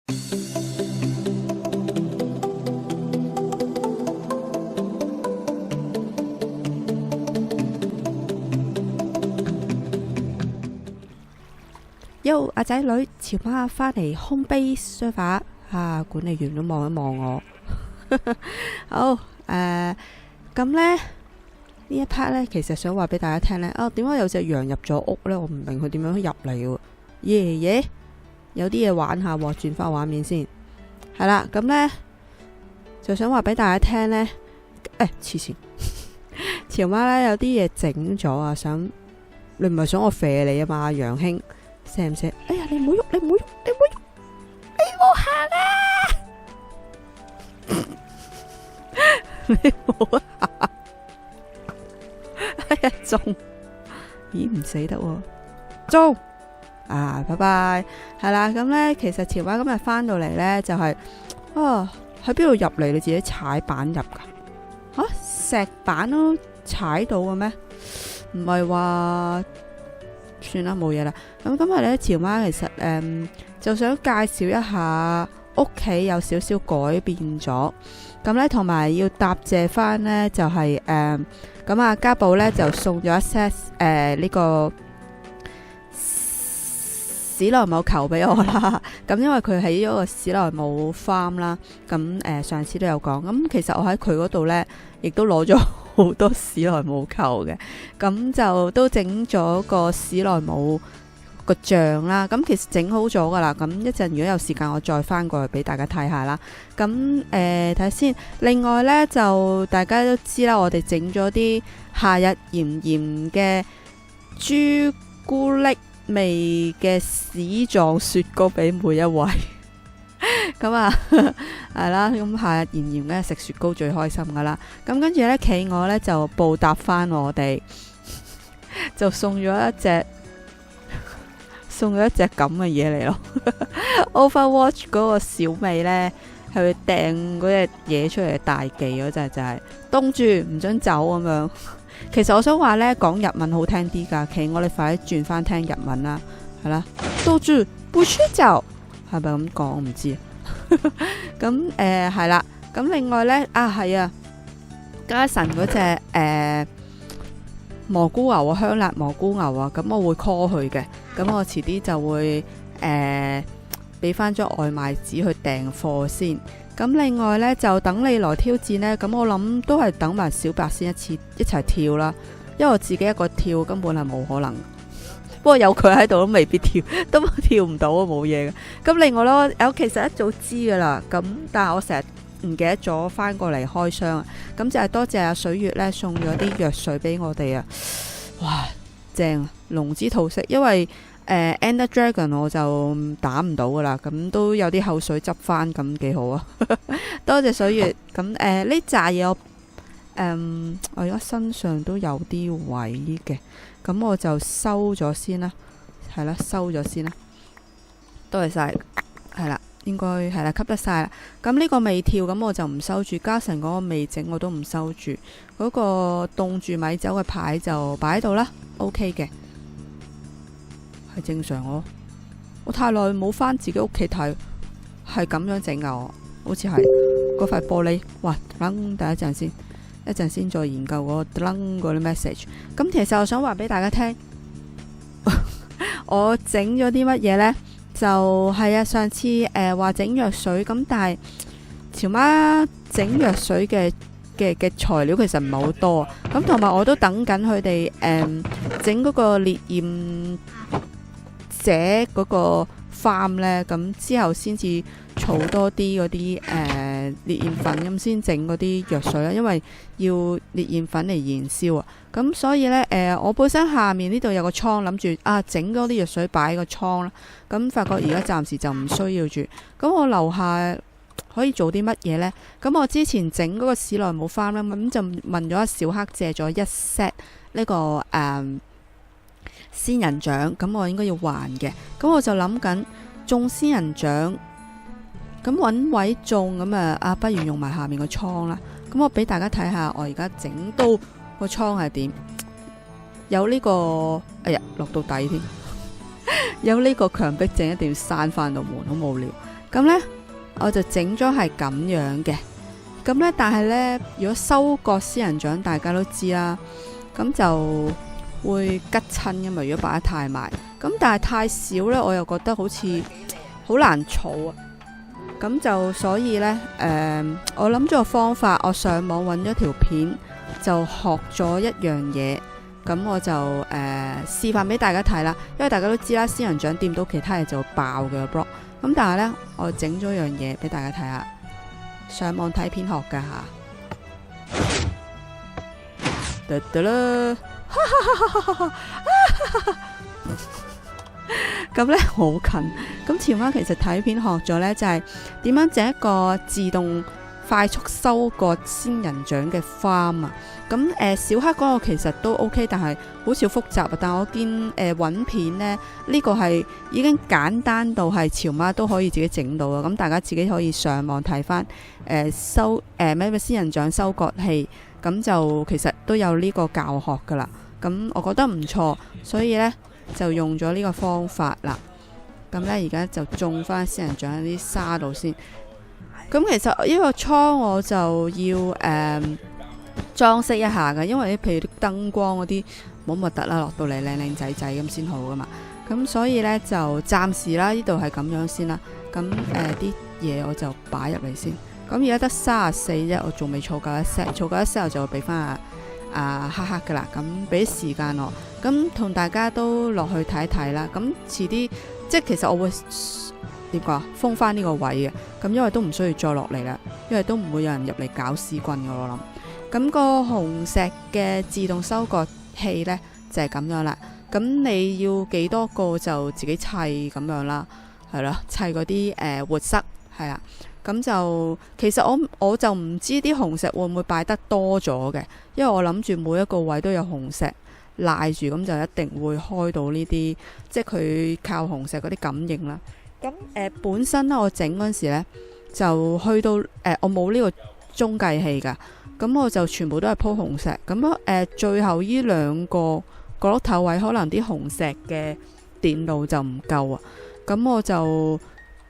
喲，阿仔女，潮媽返嚟 home base server 啊，管理員都望一望我。好，咁呢一 part 呢，其實想話俾大家聽呢，點解有隻羊入咗屋呢？我唔明佢點樣入嚟喎。爺爺有啲嘢玩下喎，轉翻畫面先。係啦，咁呢就想話俾大家聽呢，黐線，潮媽呢有啲嘢整咗啊，你唔係想我肥你啊嘛，楊兄。射唔射？哎呀，你唔好喐，你唔好喐，你唔好喐，你唔好行啊！你唔好行！哎呀，中！咦，唔死得喎，中！啊，拜拜。係啦，咁呢，其實潮媽今日翻到嚟呢，就係喺邊度入嚟？你自己踩板入噶？石板都踩到嘅咩？唔係話？算啦，冇嘢啦。咁今日呢，潮媽其實就想介紹一下屋企有少少改變咗。咁呢，同埋要答謝翻呢，就係咁啊，家寶呢就送咗一 set 呢個史萊姆球俾我啦。咁因為佢喺咗個史萊姆 farm 啦。咁上次都有講。咁其實我喺佢嗰度呢，亦都攞咗好多史萊姆球嘅，咁就都整咗個史萊姆個像啦。咁其實整好咗噶啦，咁一陣如果有時間我再翻過去俾大家睇下啦。咁睇下先。另外呢，就大家都知啦，我哋整咗啲夏日炎炎嘅朱古力味嘅屎狀雪糕俾每一位。咁啊，係啦，咁夏日炎炎嘅食雪糕最開心噶啦。咁跟住呢，企鵝呢就報答翻我哋，就送咗一隻咁嘅嘢嚟咯。Overwatch 嗰個小美呢，係會掟嗰隻嘢出嚟嘅大忌嗰隻就係凍住唔准走咁樣。其實我想話呢，講日文好聽啲噶，企鵝你快啲轉翻聽日文啦，係啦，凍住不許走。係咪咁講？我唔知。咁係啦。咁另外呢，係啊，家臣嗰隻蘑菇牛啊，香辣蘑菇牛啊，咁我會 call 佢嘅。咁我遲啲就會俾翻張外賣紙去訂貨先。咁另外呢，就等你來挑戰呢。咁我諗都係等埋小白先一齊跳啦，因為我自己一個跳根本係冇可能。不過有佢喺度都未必跳，都跳唔到啊，冇嘢嘅。咁另外咯，我其實一早知噶啦，咁但係我成日唔記得咗翻過嚟開箱啊。咁就係多謝阿水月呢送咗啲藥水俾我哋啊，哇正啊，龍之吐息。因為Ender Dragon 我就打唔到噶啦，咁都有啲口水執翻，咁幾好啊。多謝水月。咁呢扎嘢我而家身上都有啲位嘅。咁我就收咗先啦，係啦，收咗先啦，多謝晒，係啦，應該係啦，吸得晒啦。咁呢個未跳，咁我就唔收住。家臣嗰個未整，我都唔收住。嗰個凍住米酒嘅牌就擺喺度啦 ，OK 嘅，係正常咯。我太耐冇翻自己屋企睇，係咁樣整噶，我好似係嗰塊玻璃。哇，等一陣先。一陣先再研究嗰啲 message。咁其實我想話俾大家聽，我整咗啲乜嘢呢？就係啊，上次話整藥水，咁但係潮媽整藥水嘅材料其實唔係好多。咁同埋我都等緊佢哋整嗰個烈焰者嗰個 farm 呢，咁之後先至儲多啲嗰啲烈焰粉，咁先整嗰啲藥水啦。因為要烈焰粉嚟燃燒啊，咁所以呢，我本身下面呢度有個倉，諗住整嗰啲藥水擺喺個倉啦。咁發覺而家暫時就唔需要住。咁我樓下可以做啲乜嘢呢？咁我之前整嗰個史萊姆花啦，咁就問咗阿小黑借咗一 set 呢個仙人掌，咁我應該要還嘅。咁我就諗緊種仙人掌，咁揾位種，咁不如用埋下面個倉啦。咁我俾大家睇下我而家整到個倉係點，有呢個落到底添，有呢個強迫症一定要閂翻道門，好無聊。咁呢，我就整咗係咁樣嘅。咁呢，但係呢，如果收割仙人掌，大家都知啦，咁就會吉親㗎嘛。如果擺得太埋，咁但係太少呢，我又覺得好似好難儲啊。咁就所以呢，我諗咗個方法，我上網揾咗條片，就學咗一樣嘢。咁我就示範俾大家睇啦。因為大家都知啦，仙人掌掂到其他嘢就會爆嘅 block。咁但係呢，我整咗樣嘢俾大家睇下，上網睇片學㗎吓。得得啦，咁呢好近。咁潮媽其實睇片學咗呢，就係點樣整一個自動快速收割仙人掌嘅 farm 啊。咁小黑嗰個其實都 OK， 但係好少複雜啊。但我見揾片呢，呢個係已經簡單到係潮媽都可以自己整到啊。咁大家自己可以上網睇翻咩仙人掌收割器，咁就其實都有呢個教學噶啦。咁我覺得唔錯，所以呢，就用咗呢個方法啦。咁呢，而家就種翻仙人掌喺啲沙度先。咁其實呢個倉我就要裝飾一下嘅，因為譬如啲燈光嗰啲冇咁核突啦，落到嚟靚靚仔仔咁先好噶嘛。咁所以呢，就暫時啦，呢度係咁樣先啦。咁啲嘢我就擺入嚟先。咁而家得34啫，我仲未儲夠一 set， 儲夠一 set 我就會俾翻黑黑噶啦。咁俾啲時間我，咁同大家都落去睇一睇啦。咁遲啲即係其實我會點講封翻呢個位嘅。咁因為都唔需要再落嚟啦，因為都唔會有人入嚟搞屎棍嘅我諗。咁個紅石嘅自動收割器呢，就係咁樣啦。咁你要幾多個就自己砌咁樣啦，係咯，砌嗰啲活塞係啦。咁就其實我就唔知啲紅石會唔會擺得多咗嘅，因為我諗住每一個位都有紅石賴住，咁就一定會開到呢啲，即係佢靠紅石嗰啲感應啦。咁本身呢，我整嗰陣時呢就去到我冇呢個中繼器噶。咁我就全部都係鋪紅石，咁最後呢兩個角落頭位可能啲紅石嘅電路就唔夠啊，咁我就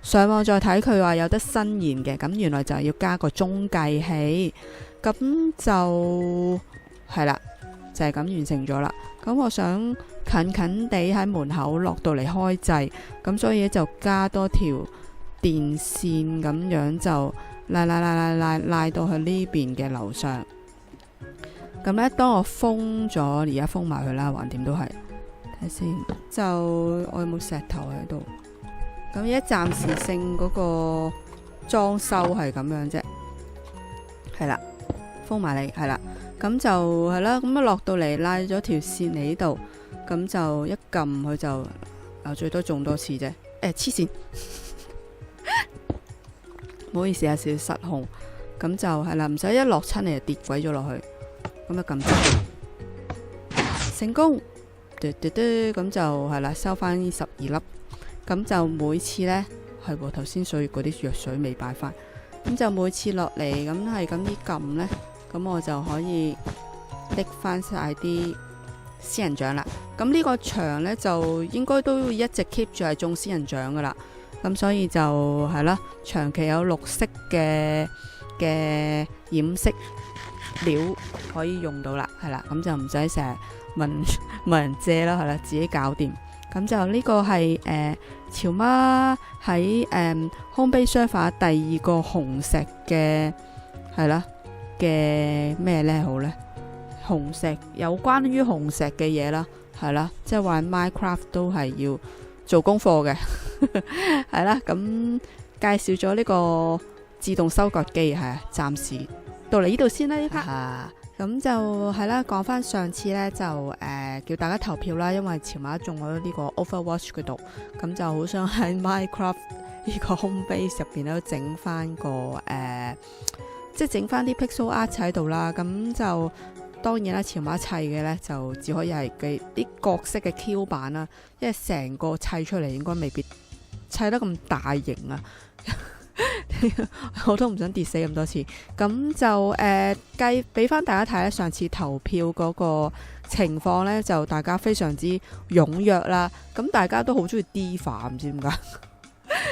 上網再睇佢話有得伸延嘅，咁原來就要加個中繼器，咁就係啦，就係咁完成咗啦。咁我想近近地喺門口落到嚟開掣，咁所以就加多條電線咁樣就拉到去呢邊嘅樓上。咁呢，當我封咗，而家封埋佢啦，橫掂都係睇先。就我有冇石頭喺度？咁而家暫時性嗰個裝修係咁樣啫，係啦，封埋你係啦。咁就係啦，咁落到嚟拉咗條線嚟呢度，咁就一撳佢就最多中多次啫。黐線！唔好意思啊，少少失控，咁就係啦，唔使一落親你就跌鬼咗落去，咁啊撳成功，咁就係啦，收翻呢12粒，咁就每次呢，係喎，頭先水嗰啲藥水未擺翻，咁就每次落嚟咁係咁啲撳呢，咁我就可以拎翻晒啲仙人掌啦。咁呢個牆呢，就應該都要一直 keep 住係種仙人掌噶啦。咁所以就係啦，長期有綠色嘅染色料可以用到啦，係啦，咁就唔使成日問人借啦，係啦，自己搞掂。咁就呢個係潮媽喺Home Base Server 第二個紅石嘅係啦嘅咩呢？好呢，紅石有關於紅石嘅嘢啦，係啦，即係玩 Minecraft 都係要做功課嘅。係啦，咁介紹咗呢個自動收割機，係啊，暫時到嚟呢度先啦呢 part。咁就係啦，講翻上次呢，就叫大家投票啦，因為潮媽中咗呢個 Overwatch 嗰度，咁就好想喺 Minecraft 呢個 Home Base 入邊咧整翻個即係整翻啲 Pixel Art 喺度啦。咁就當然啦，潮媽砌嘅呢，就只可以係啲角色嘅 Q 版啦，因為成個砌出嚟應該未必砌得咁大型啊。我都唔想跌死咁多次，咁就計俾翻大家睇咧。上次投票嗰個情況呢，就大家非常之踴躍啦。咁大家都好中意 Diva，唔知點解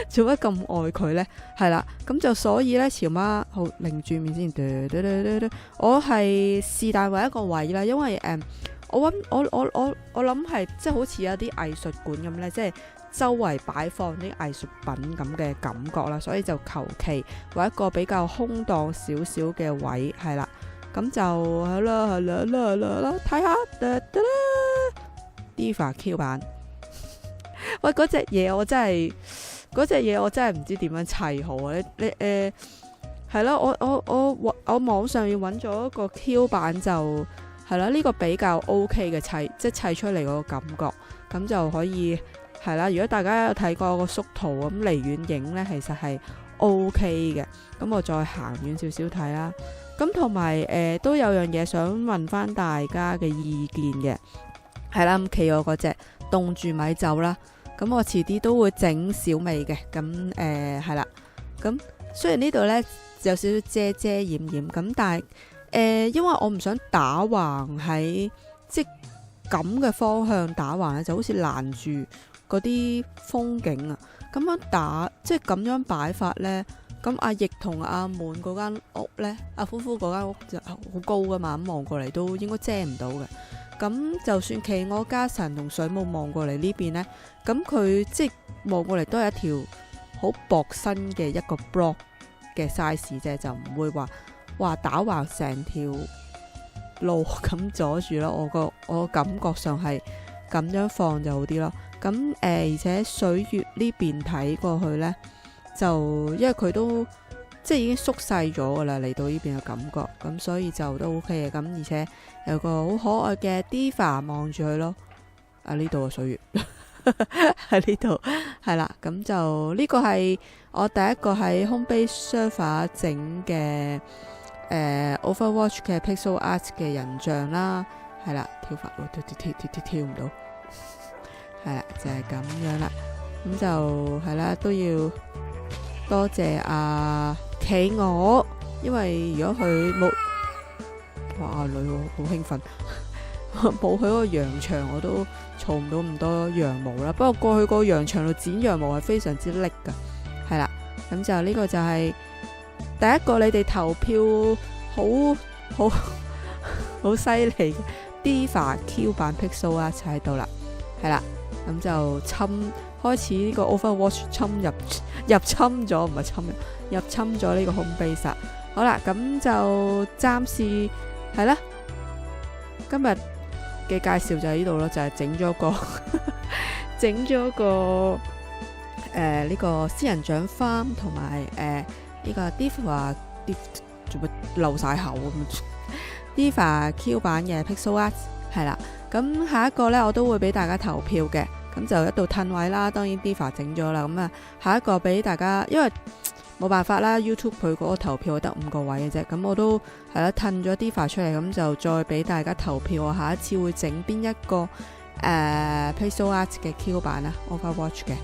做乜咁愛佢呢？係啦，咁就所以呢，潮媽好擰住面先，我係是但揾一個位啦，因為我諗係即係好似有啲藝術館咁呢，即係周圍擺放啲藝術品咁嘅感覺啦，所以就求其揾一個比較空檔少少嘅位，係啦，咁就係啦，睇下Diva Q 版。喂，嗰隻嘢我真係唔知點樣砌好啊！你係啦，我網上要揾咗一個 Q 版就係啦，呢個比較 OK 嘅即係砌出嚟嗰個感覺，咁就可以係啦。如果大家有睇過個縮圖咁離遠影呢，其實係 OK 嘅。咁我再行遠少少睇啦。咁同埋都有樣嘢想問翻大家嘅意見嘅，係啦，咁企鵝嗰隻凍住咪走啦。咁我遲啲都會整小美嘅，咁係啦。咁雖然呢度呢有少少遮遮掩掩，咁但係因為我唔想打橫喺即係咁嘅方向打橫咧，就好似攔住嗰啲風景啊。咁樣打即係咁樣擺法呢，咁阿奕同阿滿嗰間屋呢，阿夫婦嗰間屋就好高噶嘛，咁望過嚟都應該遮唔到嘅。咁就算企鵝家神同水母望過嚟呢邊呢，咁佢即係望過嚟都係一條好薄身嘅一個 block 嘅 size 啫，就唔會話打橫成條路咁阻住咯。我感覺上係咁樣放就好啲咯。咁而且水月呢邊睇過去呢，就因為佢都即係已經縮細咗噶啦，嚟到呢邊嘅感覺，咁所以就都 OK 嘅。咁而且有個好可愛嘅 Diva 望住佢咯。啊，呢度嘅水月喺呢度係啦。咁就呢個係我第一個喺 Homebase Server 整嘅Overwatch 嘅 Pixel Art 嘅人像啦。係啦，跳法跳唔到，係啦，就係咁樣啦。咁就係啦，都要多謝阿企鵝，因為如果佢冇阿女好興奮，冇佢個羊場我都儲唔到咁多羊毛啦。不過過去個羊場度剪羊毛係非常之叻噶，係啦。咁就呢個就係第一個你哋投票好犀利嘅 Diva Q 版 Pixel Art 就喺度啦，係啦。咁就開始呢個 Overwatch 入侵咗，唔係入侵咗呢個 Homebase。好啦，咁就暫時係啦。今日嘅介紹就喺呢度咯，就係整咗個呢個仙人掌 farm 同埋呢個 Diva 做乜漏晒口咁Diva Q 版嘅 Pixel Art 係啦。咁下一個呢，我都會俾大家投票嘅。咁就一度褪位啦，當然 Diva 整咗啦。咁啊，下一個俾大家，因為冇辦法啦 ，YouTube 佢嗰個投票得5個位嘅啫。咁我都係啦，褪咗 Diva 出嚟，咁就再俾大家投票。我下一次會整邊一個Pixel Art 嘅 Q 版啊 ，Overwatch 嘅，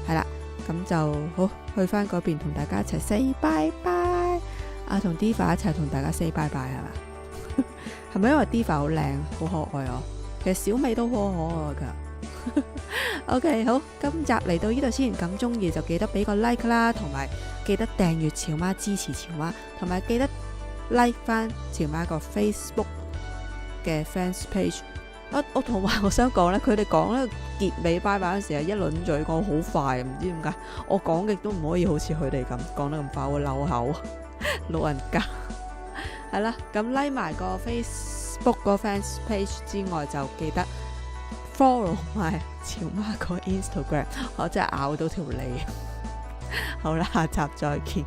係啦。咁就好去翻嗰邊同大家一齊 say bye bye。啊，同 Diva 一齊同大家 say bye bye 係嘛？係咪因為 Diva 好靚，好可愛哦？其實小美都好可愛噶。OK， 好，今集嚟到呢度先，咁中意就記得俾個 like 啦，同埋記得訂閱潮媽支持潮媽，同埋記得 like 翻潮媽個 Facebook 嘅 fans page。我同埋我想講咧，佢哋講咧結尾拜拜嗰時係一輪嘴講好快，唔知點解我講極都唔可以好似佢哋咁講得咁快，會漏口老人家係啦。咁 like 埋個 Facebook 個 fans page 之外，就記得 follow 埋潮媽個 Instagram， 我真係咬到條脷。好啦，下集再見，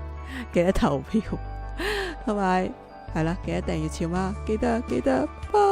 記得投票，同埋係啦，記得訂閱潮媽，記得，拜。